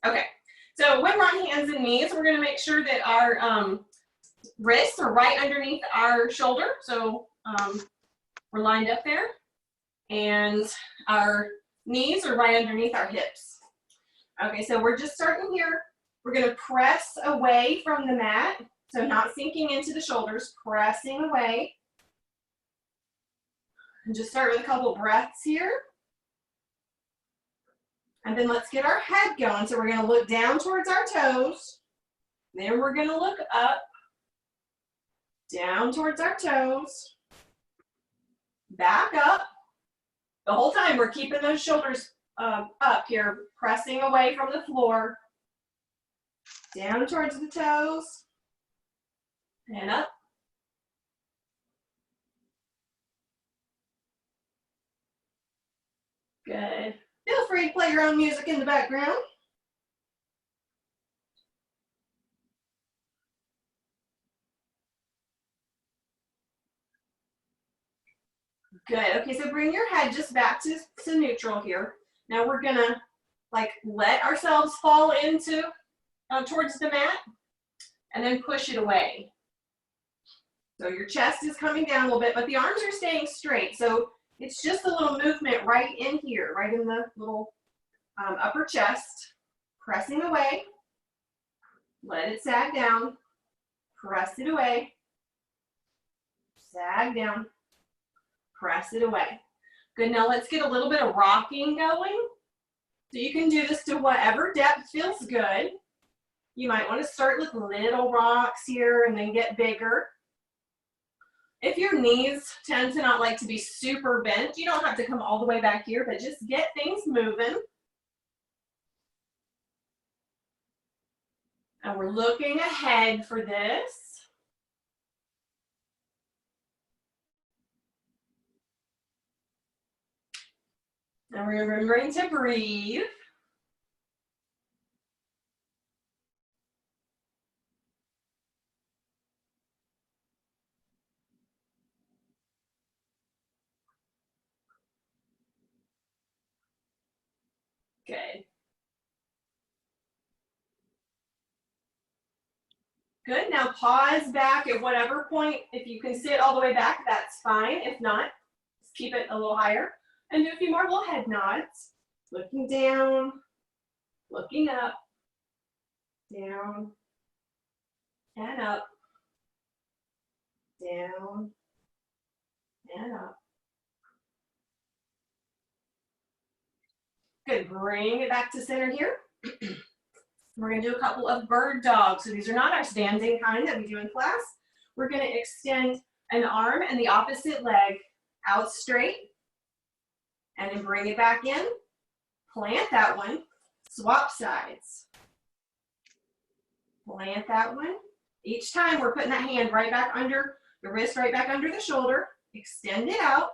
Okay, so when we're on hands and knees, we're gonna make sure that our wrists are right underneath our shoulder. So we're lined up there, and our knees are right underneath our hips. Okay, so we're just starting here. We're gonna press away from the mat. So not sinking into the shoulders, pressing away. And just start with a couple breaths here. And then let's get our head going. So we're gonna look down towards our toes. Then we're gonna look up, down towards our toes, back up. The whole time we're keeping those shoulders up here, pressing away from the floor, down towards the toes, and up. Good. Feel free to play your own music in the background. Good. Okay, so bring your head just back to neutral here. Now we're gonna like let ourselves fall into towards the mat and then push it away. So your chest is coming down a little bit, but the arms are staying straight. So it's just a little movement right in here, right in the little upper chest. Pressing away. Let it sag down. Press it away. Sag down. Press it away. Good, now let's get a little bit of rocking going. So you can do this to whatever depth feels good. You might want to start with little rocks here and then get bigger. If your knees tend to not like to be super bent, you don't have to come all the way back here, but just get things moving. And we're looking ahead for this. And we're remembering to breathe. Good. Good, now pause back at whatever point. If you can sit all the way back, that's fine. If not, just keep it a little higher. And do a few more little head nods. Looking down, looking up, down, and up, down, and up. Good, bring it back to center here. We're gonna do a couple of bird dogs. So these are not our standing kind that we do in class. We're gonna extend an arm and the opposite leg out straight, and then bring it back in, plant that one, swap sides. Plant that one. Each time we're putting that hand right back under, the wrist right back under the shoulder, extend it out.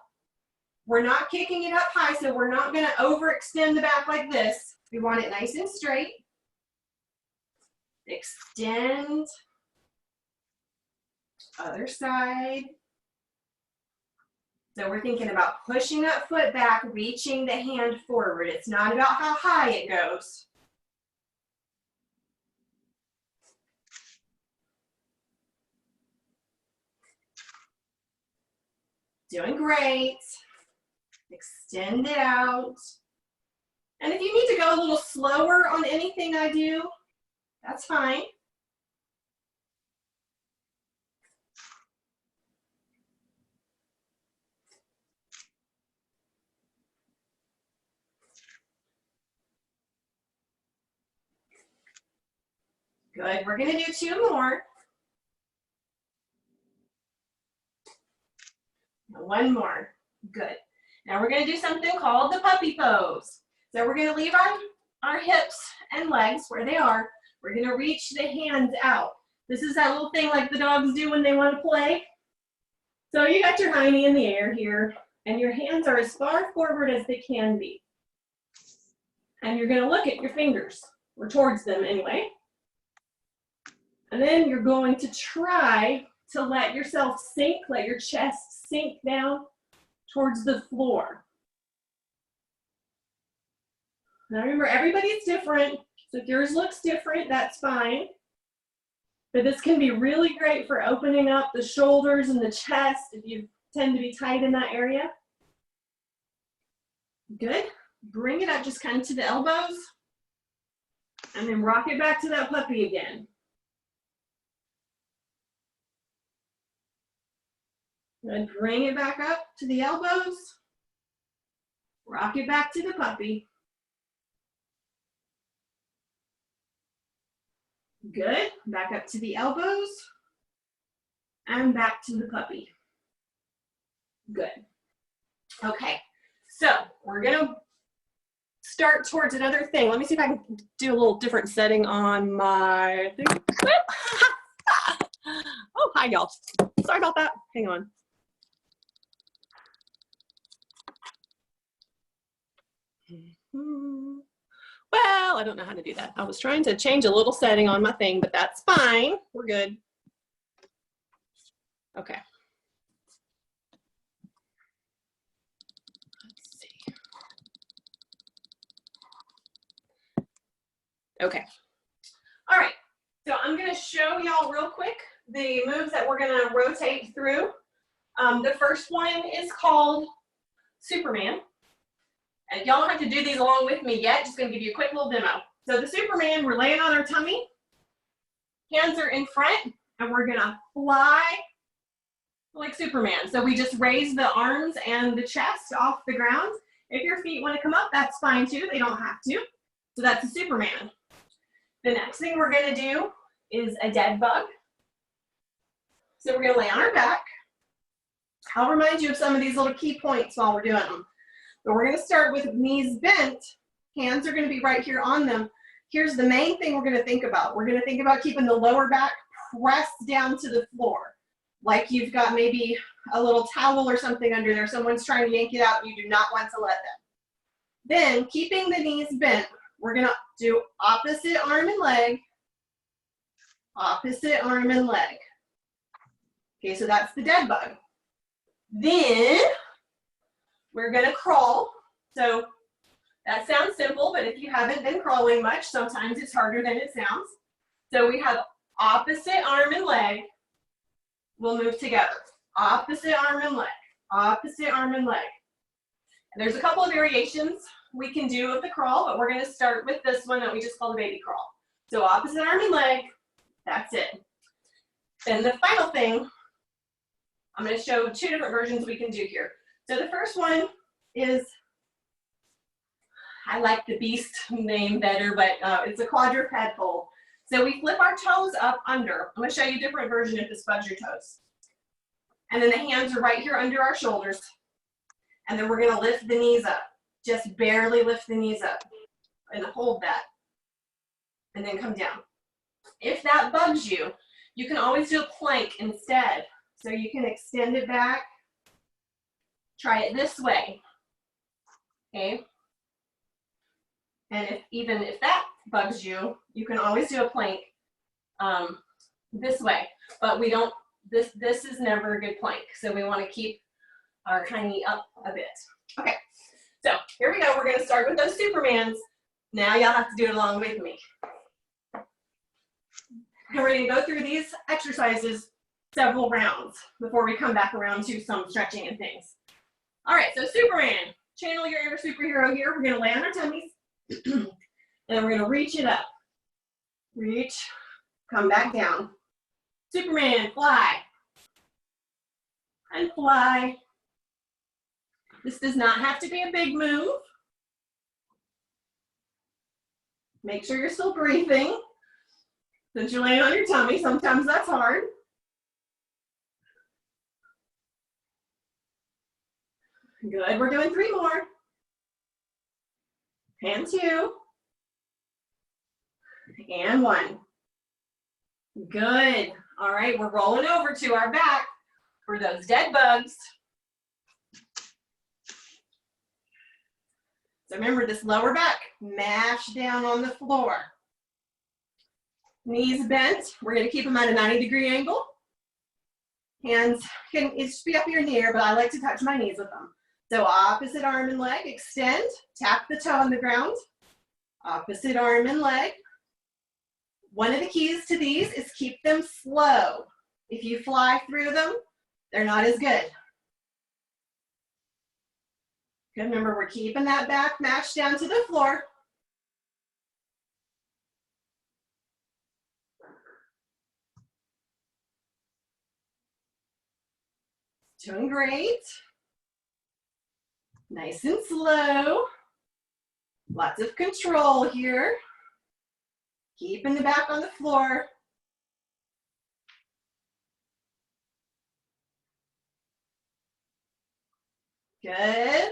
We're not kicking it up high, so we're not gonna overextend the back like this. We want it nice and straight. Extend. Other side. So we're thinking about pushing that foot back, reaching the hand forward. It's not about how high it goes. Doing great. Extend it out. And if you need to go a little slower on anything I do, that's fine. Good, we're gonna do 2 more. 1 more, good. Now we're gonna do something called the puppy pose. So we're gonna leave our hips and legs where they are. We're gonna reach the hands out. This is that little thing like the dogs do when they wanna play. So you got your hiney in the air here, and your hands are as far forward as they can be. And you're gonna look at your fingers, or towards them anyway. And then you're going to try to let yourself sink, let your chest sink down towards the floor. Now remember, everybody's different, So if yours looks different, that's fine. But this can be really great for opening up the shoulders and the chest if you tend to be tight in that area. Good. Bring it up just kind of to the elbows. And then rock it back to that puppy again. Good. Bring it back up to the elbows. Rock it back to the puppy. Good. Back up to the elbows. And back to the puppy. Good. Okay. So we're going to start towards another thing. Let me see if I can do a little different setting on my thing. Oh, hi, y'all. Sorry about that. Hang on. Well, I don't know how to do that. I was trying to change a little setting on my thing, but that's fine. We're good. Okay. Let's see. Okay. All right. So I'm going to show y'all real quick the moves that we're going to rotate through. The first one is called Superman. And y'all don't have to do these along with me yet. Just going to give you a quick little demo. So the Superman, we're laying on our tummy. Hands are in front, and we're going to fly like Superman. So we just raise the arms and the chest off the ground. If your feet want to come up, that's fine too. They don't have to. So that's a Superman. The next thing we're going to do is a dead bug. So we're going to lay on our back. I'll remind you of some of these little key points while we're doing them. But we're going to start with knees bent. Hands are going to be right here on them. Here's the main thing we're going to think about. We're going to think about keeping the lower back pressed down to the floor. Like you've got maybe a little towel or something under there. Someone's trying to yank it out and you do not want to let them. Then, keeping the knees bent, we're going to do opposite arm and leg. Opposite arm and leg. Okay, so that's the dead bug. Then, we're going to crawl. So that sounds simple, but if you haven't been crawling much, sometimes it's harder than it sounds. So we have opposite arm and leg. We'll move together. Opposite arm and leg. Opposite arm and leg. And there's a couple of variations we can do of the crawl, but we're going to start with this one that we just call the baby crawl. So opposite arm and leg. That's it. Then the final thing, I'm going to show two different versions we can do here. So the first one is, I like the beast name better, but it's a quadruped pole. So we flip our toes up under. I'm going to show you a different version if this bugs your toes. And then the hands are right here under our shoulders. And then we're going to lift the knees up. Just barely lift the knees up. And hold that. And then come down. If that bugs you, you can always do a plank instead. So you can extend it back. Try it this way, okay? And even if that bugs you, you can always do a plank this way. But we don't, this is never a good plank. So we want to keep our high knee up a bit. Okay, so here we go. We're going to start with those Supermans. Now y'all have to do it along with me. And we're going to go through these exercises several rounds before we come back around to some stretching and things. All right, so Superman, channel your inner superhero here. We're going to lay on our tummies, and then we're going to reach it up. Reach, come back down. Superman, fly. And fly. This does not have to be a big move. Make sure you're still breathing. Since you're laying on your tummy, sometimes that's hard. Good, we're doing 3 more. And 2. And 1. Good. All right, we're rolling over to our back for those dead bugs. So remember this lower back, mash down on the floor. Knees bent, we're gonna keep them at a 90-degree angle. Hands can just be up here near, but I like to touch my knees with them. So opposite arm and leg, extend, tap the toe on the ground. Opposite arm and leg, One of the keys to these is keep them slow. If you fly through them, they're not as good. Good, remember we're keeping that back match down to the floor. Doing great. Nice and slow. Lots of control here. Keeping the back on the floor. Good.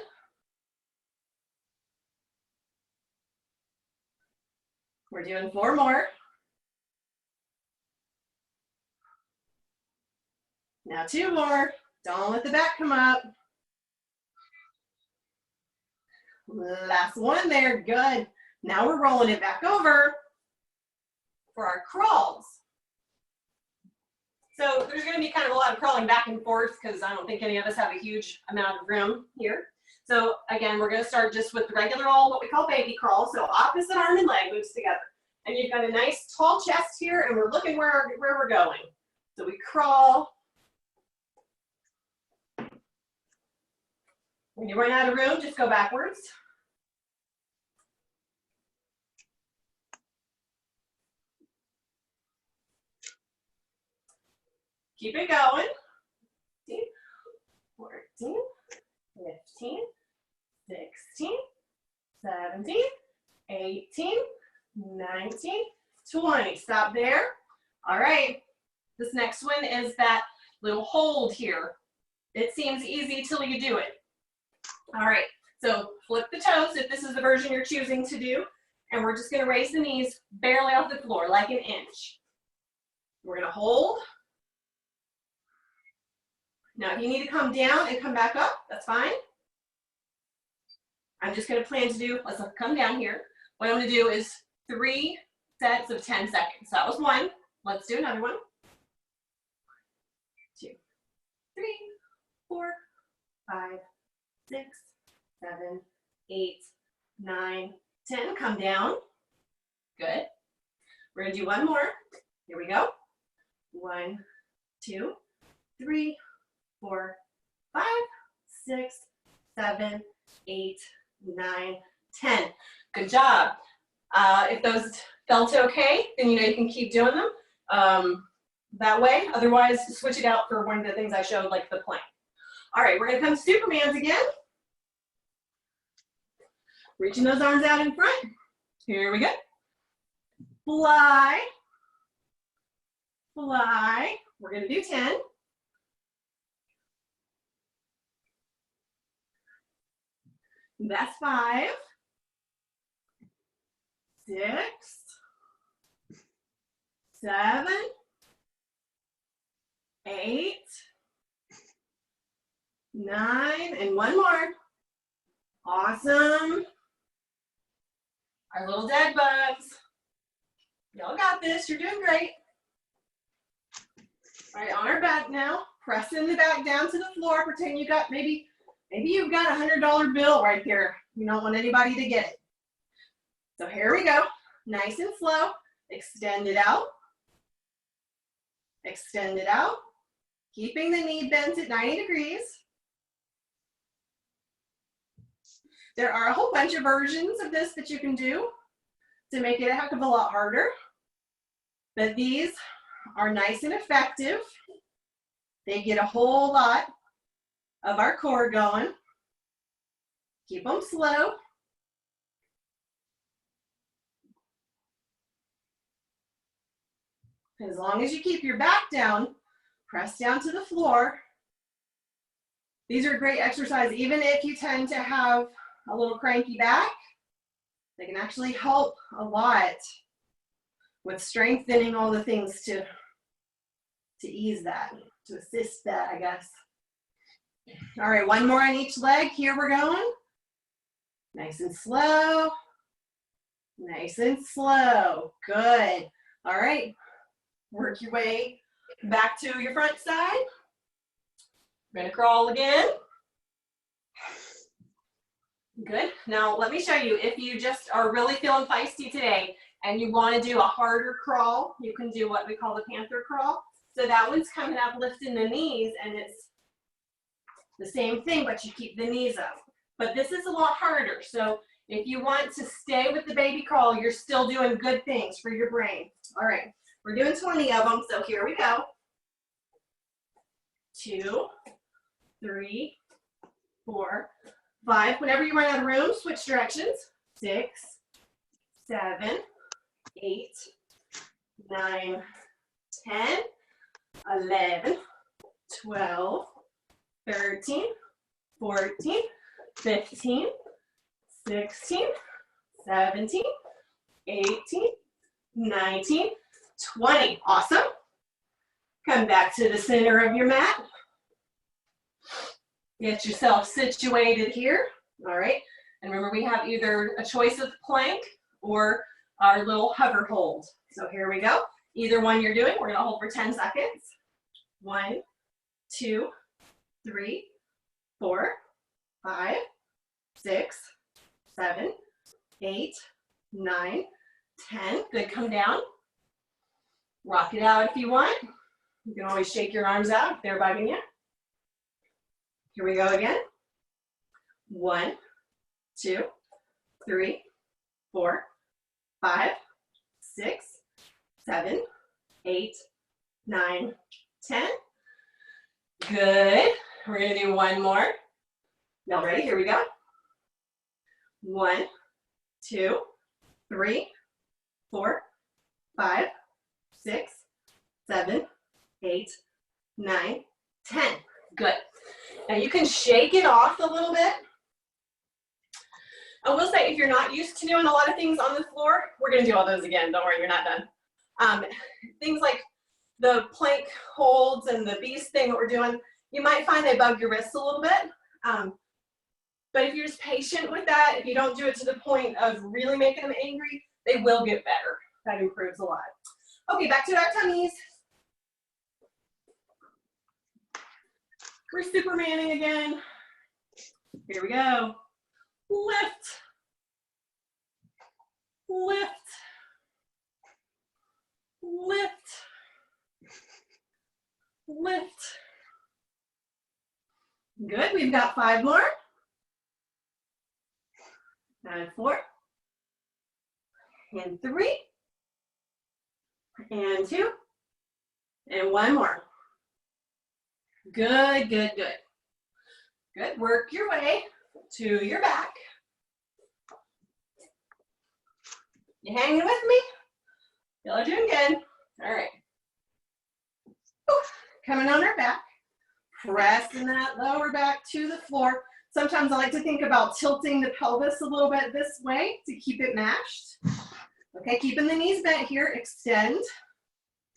We're doing 4 more. Now 2 more. Don't let the back come up. Last one there, good. Now we're rolling it back over for our crawls. So there's gonna be kind of a lot of crawling back and forth because I don't think any of us have a huge amount of room here. So again, we're gonna start just with the regular old, what we call baby crawl. So opposite arm and leg moves together. And you've got a nice tall chest here and we're looking where we're going. So we crawl. When you run out of room, just go backwards. Keep it going. 15, 14, 15, 16, 17, 18, 19, 20. Stop there. All right. This next one is that little hold here. It seems easy till you do it. All right. So flip the toes if this is the version you're choosing to do. And we're just going to raise the knees barely off the floor, like an inch. We're going to hold. Now, if you need to come down and come back up, that's fine. I'm just going to plan to do, let's come down here. What I'm going to do is 3 sets of 10 seconds. So that was 1. Let's do another one. 2, 3, 4, 5, 6, 7, 8, 9, 10. Come down. Good. We're going to do 1 more. Here we go. 1, 2, 3, 4, 5, 6, 7, 8, 9, 10. Good job. If those felt okay, then you know you can keep doing them that way. Otherwise, switch it out for one of the things I showed, like the plank. All right, we're going to come to Superman's again. Reaching those arms out in front. Here we go. Fly. Fly. We're going to do 10. That's 5, 6, 7, 8, 9, and 1 more. Awesome. Our little dead bugs. Y'all got this. You're doing great. All right, on our back now. Pressing the back down to the floor. Pretend you got maybe you've got a $100 bill right there. You don't want anybody to get it. So here we go. Nice and slow. Extend it out. Extend it out. Keeping the knee bent at 90 degrees. There are a whole bunch of versions of this that you can do to make it a heck of a lot harder. But these are nice and effective. They get a whole lot of our core going. Keep them slow. As long as you keep your back down, press down to the floor. These are a great exercise, even if you tend to have a little cranky back. They can actually help a lot with strengthening all the things to ease that, to assist that, I guess. All right, 1 more on each leg. Here we're going. Nice and slow. Nice and slow. Good. All right. Work your way back to your front side. We're going to crawl again. Good. Now let me show you, if you just are really feeling feisty today, and you want to do a harder crawl, you can do what we call the panther crawl. So that one's coming up, lifting the knees, and it's the same thing, but you keep the knees up. But this is a lot harder. So if you want to stay with the baby crawl, you're still doing good things for your brain. All right, we're doing 20 of them, so here we go. 2, 3, 4, 5. Whenever you run out of room, switch directions. 6, 7, 8, 9, 10, 11, 12, 13, 14, 15, 16, 17, 18, 19, 20. Awesome. Come back to the center of your mat. Get yourself situated here. All right. And remember, we have either a choice of plank or our little hover hold. So here we go. Either one you're doing, we're going to hold for 10 seconds. 1, 2, 3, 4, 5, 6, 7, 8, 9, 10. Good. Come down. Rock it out if you want. You can always shake your arms out if they're bugging you. Here we go again. 1, 2, 3, 4, 5, 6, 7, 8, 9, 10. Good. We're going to do one more. Y'all ready? Here we go. 1, 2, 3, 4, 5, 6, 7, 8, 9, 10. Good. Now you can shake it off a little bit. I will say, if you're not used to doing a lot of things on the floor, we're going to do all those again. Don't worry, you're not done. Things like the plank holds and the beast thing that we're doing, you might find they bug your wrists a little bit. But if you're just patient with that, if you don't do it to the point of really making them angry, they will get better. That improves a lot. Okay, back to our tummies. We're Supermaning again. Here we go. Lift, lift, lift, lift. Good, we've got 5 more. And 4, and 3, and 2, and 1 more. Good, good, good. Good, work your way to your back. You hanging with me? Y'all are doing good. All right. Coming on our back, pressing that lower back to the floor. Sometimes I like to think about tilting the pelvis a little bit this way to keep it mashed. Okay, keeping the knees bent here, extend.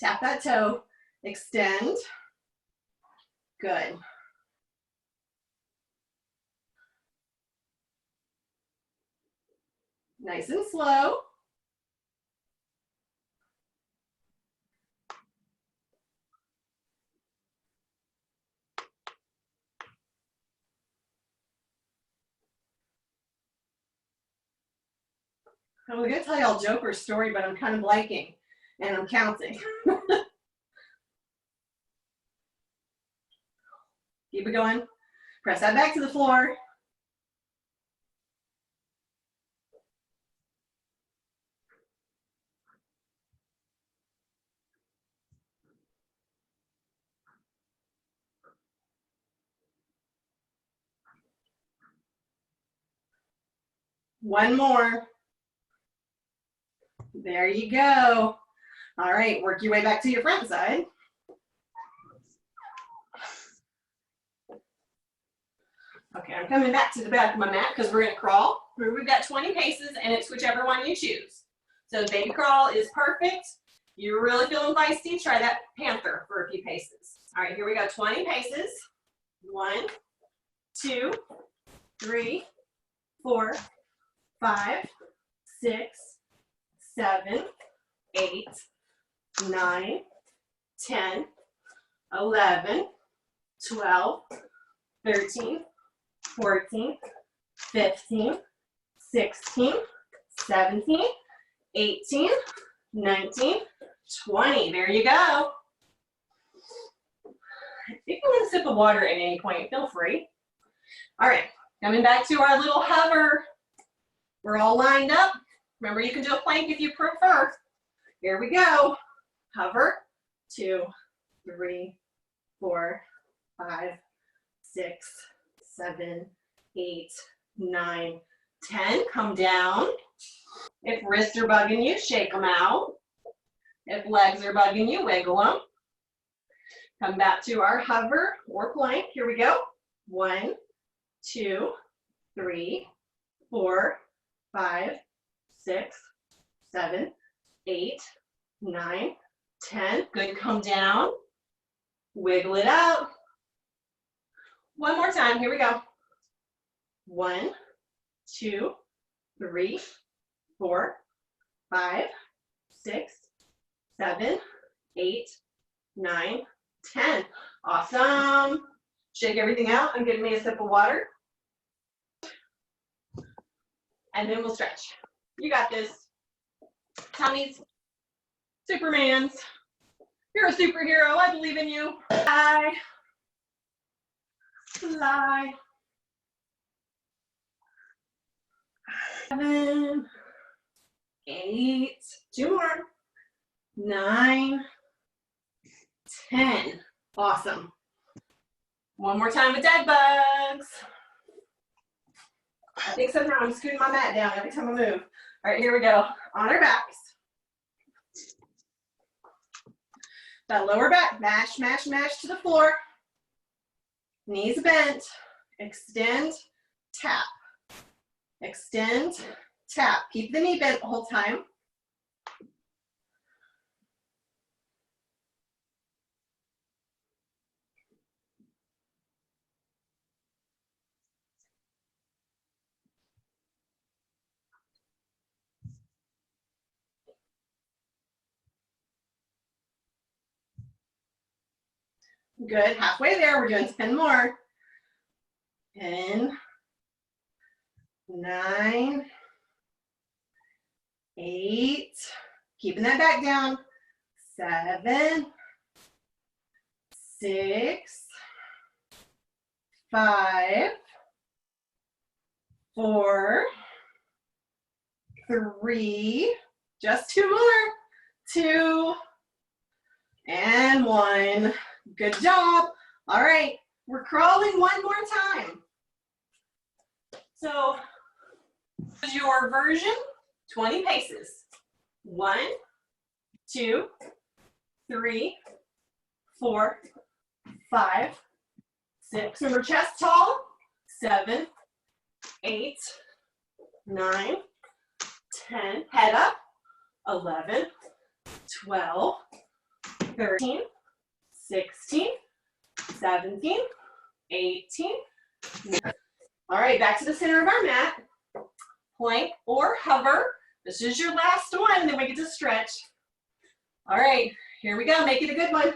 Tap that toe, extend. Good. Nice and slow. I was going to tell y'all Joker's story, but I'm kind of blanking, and I'm counting. Keep it going. Press that back to the floor. One more. There you go. All right, work your way back to your front side. Okay, I'm coming back to the back of my mat because we're going to crawl. We've got 20 paces, and it's whichever one you choose. So baby crawl is perfect. You're really feeling feisty, try that panther for a few paces. All right, here we go, 20 paces. 1, 2, 3, 4, 5, 6, 7, 8, 9, 10, 11, 12, 13, 14, 15, 16, 17, 18, 19, 20. There you go. If you want a sip of water at any point, feel free. All right, coming back to our little hover. We're all lined up. Remember, you can do a plank if you prefer. Here we go. Hover. 2, 3, 4, 5, 6, 7, 8, 9, 10. Come down. If wrists are bugging you, shake them out. If legs are bugging you, wiggle them. Come back to our hover or plank. Here we go. 1, 2, 3, 4, 5, 6, 7, 8, 9, 10. Good. Come down. Wiggle it out. One more time. Here we go. 1, 2, 3, 4, 5, 6, 7, 8, 9, 10. Awesome. Shake everything out. I'm giving me a sip of water. And then we'll stretch. You got this. Tummies. Supermans. You're a superhero. I believe in you. Fly. Fly. 7, 8, 2 more. 9, 10. Awesome. One more time with dead bugs. I think somehow I'm scooting my mat down every time I move. All right, here we go. On our backs. That lower back, mash, mash, mash to the floor. Knees bent. Extend, tap. Extend, tap. Keep the knee bent the whole time. Good, halfway there, we're doing 10 more. 10, 9, 8, keeping that back down. 7, 6, 5, 4, 3, just 2 more. 2, and 1. Good job. All right, we're crawling one more time. So, this is your version, 20 paces. 1, 2, 3, 4, 5, 6. Remember, chest tall. 7, 8, 9, 10. Head up. 11, 12, 13, 16, 17, 18. All right, back to the center of our mat. Plank or hover. This is your last one, then we get to stretch. All right, here we go. Make it a good one.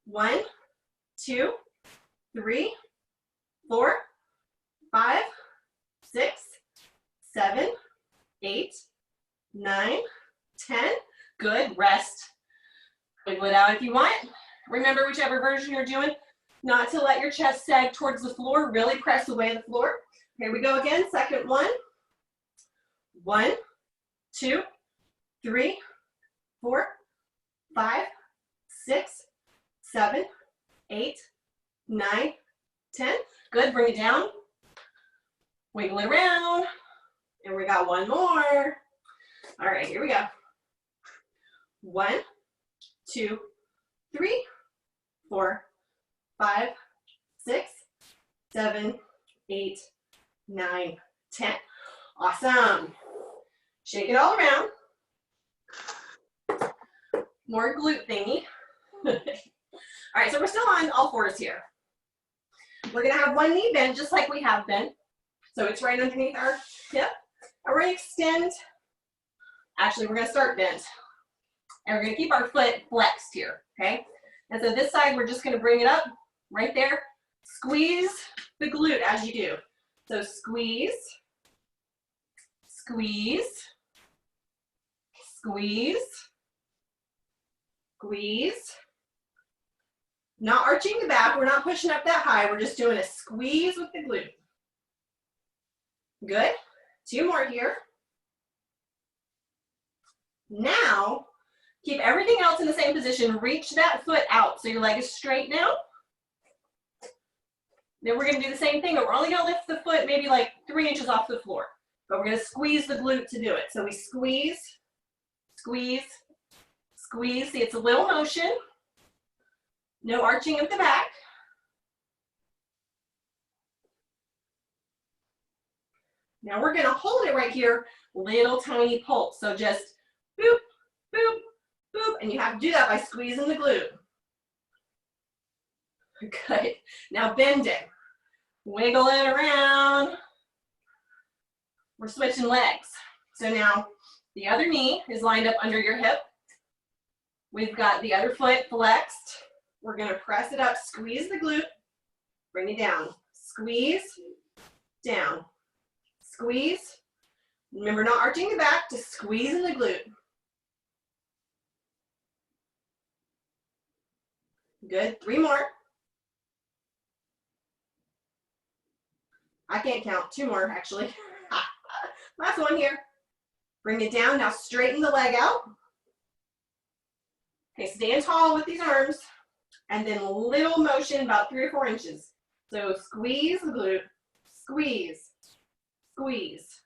1, 2, 3, 4, 5, 6, 7, 8, 9, 10. Good. Rest. Wiggle it out if you want. Remember, whichever version you're doing, not to let your chest sag towards the floor. Really press away the floor. Here we go again. Second one. 1, 2, 3, 4, 5, 6, 7, 8, 9, 10. Good. Bring it down. Wiggle it around. And we got one more. All right, here we go. 1, 2, 3, 4, 5, 6, 7, 8, 9, 10. Awesome. Shake it all around. More glute thingy. All right, so we're still on all fours here. We're gonna have one knee bent just like we have been. So it's right underneath our hip. And we're gonna extend. Actually, we're gonna start bent. And we're gonna keep our foot flexed here, okay? And so this side, we're just gonna bring it up right there. Squeeze the glute as you do. So squeeze, squeeze, squeeze, squeeze. Not arching the back, we're not pushing up that high, we're just doing a squeeze with the glute. Good, 2 more here. Now, keep everything else in the same position, reach that foot out so your leg is straight now. Then we're gonna do the same thing, but we're only gonna lift the foot maybe like 3 inches off the floor. But we're gonna squeeze the glute to do it. So we squeeze, squeeze, squeeze. See, it's a little motion. No arching of the back. Now we're gonna hold it right here, little tiny pulse. So just boop, boop, boop, and you have to do that by squeezing the glute. Good. Now bend it. Wiggle it around. We're switching legs. So now the other knee is lined up under your hip. We've got the other foot flexed. We're gonna press it up, squeeze the glute, bring it down. Squeeze, down. Squeeze. Remember, not arching the back, just squeezing the glute. Good, 3 more. I can't count, 2 more actually. Last one here. Bring it down, now straighten the leg out. Okay, stand tall with these arms, and then little motion about 3 or 4 inches. So squeeze the glute, squeeze, squeeze.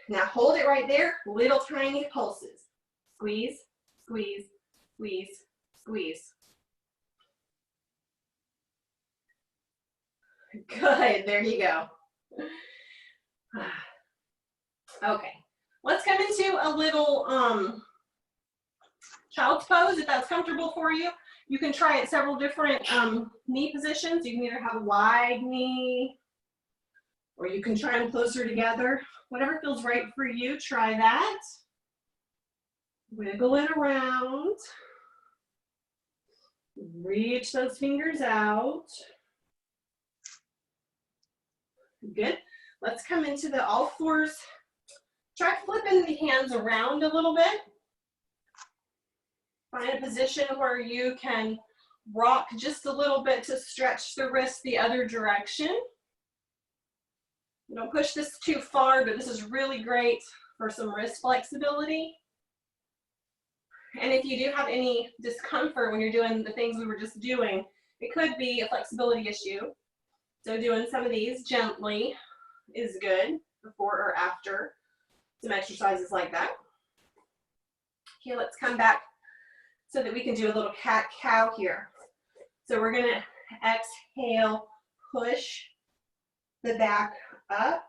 Now hold it right there, little tiny pulses. Squeeze, squeeze, squeeze, squeeze. Good, there you go. Okay, let's come into a little child's pose if that's comfortable for you. You can try it several different knee positions. You can either have a wide knee, or you can try them closer together. Whatever feels right for you, try that. Wiggle it around. Reach those fingers out. Good. Let's come into the all fours. Try flipping the hands around a little bit. Find a position where you can rock just a little bit to stretch the wrist the other direction. Don't push this too far, but this is really great for some wrist flexibility. And if you do have any discomfort when you're doing the things we were just doing, it could be a flexibility issue. So doing some of these gently is good before or after some exercises like that. Okay, let's come back so that we can do a little cat-cow here. So we're gonna exhale, push the back up,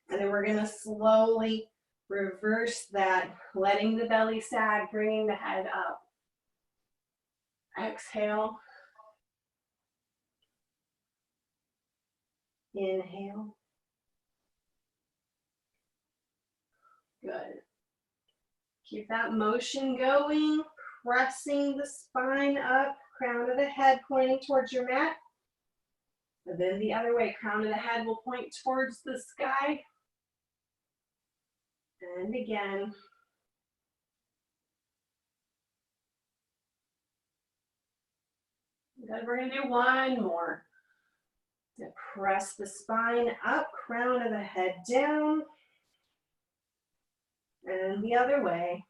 and then we're gonna slowly reverse that, letting the belly sag, bringing the head up. Exhale. Inhale. Good. Keep that motion going, pressing the spine up, crown of the head pointing towards your mat. And then the other way, crown of the head will point towards the sky. And again. Good, we're gonna do one more. So press the spine up, crown of the head down. And the other way.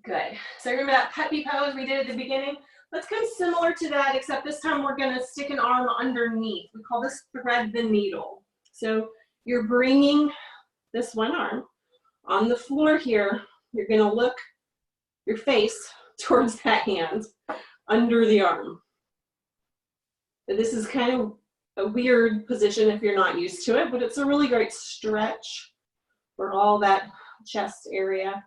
Good. So remember that puppy pose we did at the beginning? Let's come similar to that, except this time we're gonna stick an arm underneath. We call this thread the needle. So you're bringing this one arm on the floor here. You're gonna look your face towards that hand under the arm. And this is kind of a weird position if you're not used to it, but it's a really great stretch for all that chest area.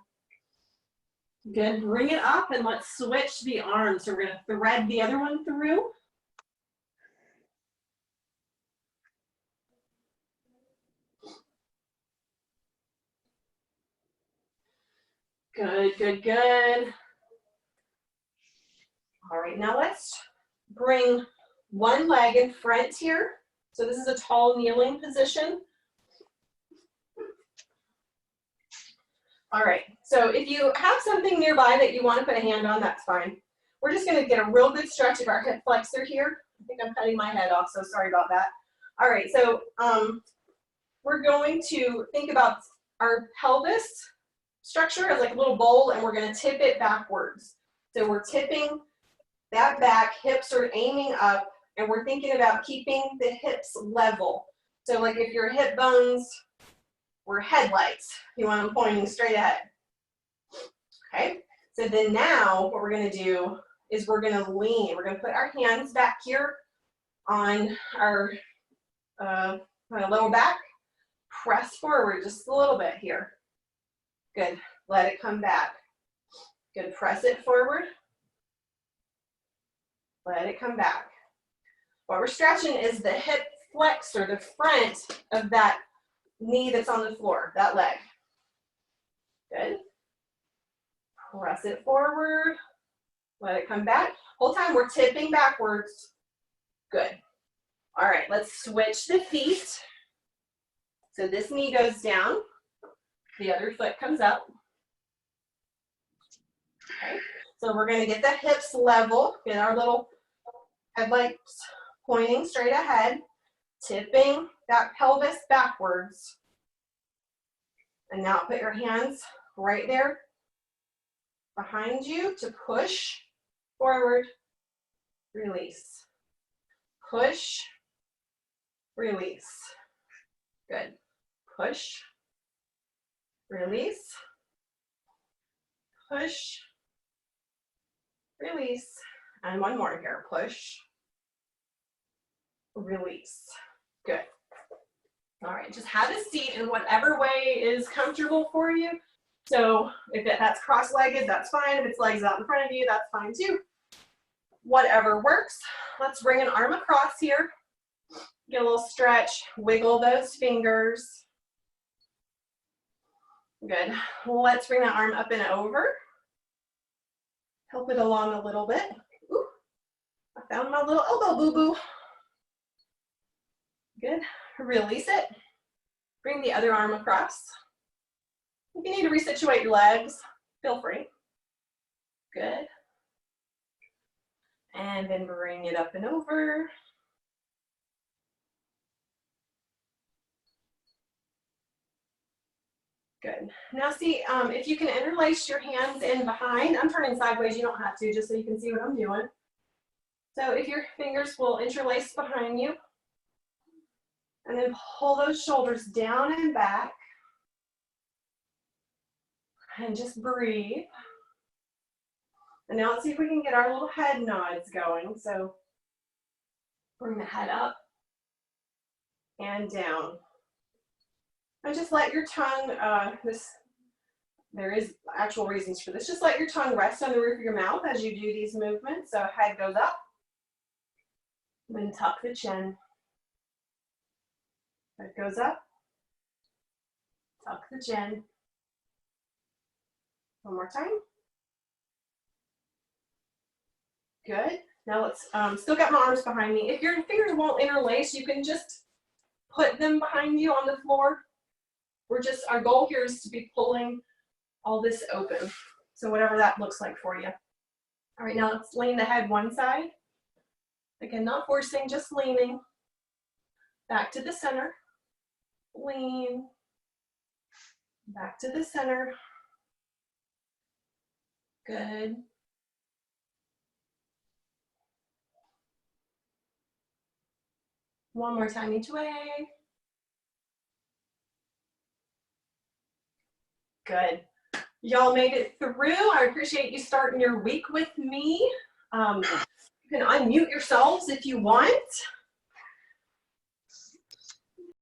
Good, bring it up and let's switch the arms. So we're gonna thread the other one through. Good, good, good. All right, now let's bring one leg in front here. So this is a tall kneeling position. All right, so if you have something nearby that you want to put a hand on, that's fine. We're just going to get a real good stretch of our hip flexor here. I think I'm cutting my head off, so sorry about that. All right, so we're going to think about our pelvis structure as like a little bowl, and we're going to tip it backwards. So we're tipping that back, hips are aiming up, and we're thinking about keeping the hips level. So like if your hip bones were headlights, you want them pointing straight ahead. Okay, so then now what we're going to do is we're going to lean. We're going to put our hands back here on our lower back. Press forward just a little bit here. Good. Let it come back. Good. Press it forward. Let it come back. What we're stretching is the hip flexor, the front of that knee that's on the floor, that leg. Good. Press it forward. Let it come back. Whole time we're tipping backwards. Good. All right, let's switch the feet. So this knee goes down. The other foot comes up. Okay. So we're going to get the hips level. Get our little headlights pointing straight ahead. Tipping that pelvis backwards. And now put your hands right there behind you to push forward, release. Push, release. Good. Push, release. Push, release. And one more here. Push, release. Good. All right, just have a seat in whatever way is comfortable for you. So if that's cross-legged, that's fine. If it's legs out in front of you, that's fine too. Whatever works. Let's bring an arm across here. Get a little stretch. Wiggle those fingers. Good. Let's bring that arm up and over. Help it along a little bit. Ooh, I found my little elbow boo-boo. Good. Release it. Bring the other arm across. If you need to resituate your legs, feel free. Good. And then bring it up and over. Good. Now see, if you can interlace your hands in behind, I'm turning sideways, you don't have to, just so you can see what I'm doing. So if your fingers will interlace behind you, and then pull those shoulders down and back, and just breathe. And now let's see if we can get our little head nods going. So bring the head up and down. And just let your tongue, there is actual reasons for this, just let your tongue rest on the roof of your mouth as you do these movements. So head goes up, then tuck the chin. Head goes up, tuck the chin. One more time. Good. Now let's, still got my arms behind me. If your fingers won't interlace, you can just put them behind you on the floor. Our goal here is to be pulling all this open. So whatever that looks like for you. All right, now let's lean the head one side. Again, not forcing, just leaning. Back to the center. Lean. Back to the center. Good. One more time each way. Good. Y'all made it through. I appreciate you starting your week with me. You can unmute yourselves if you want.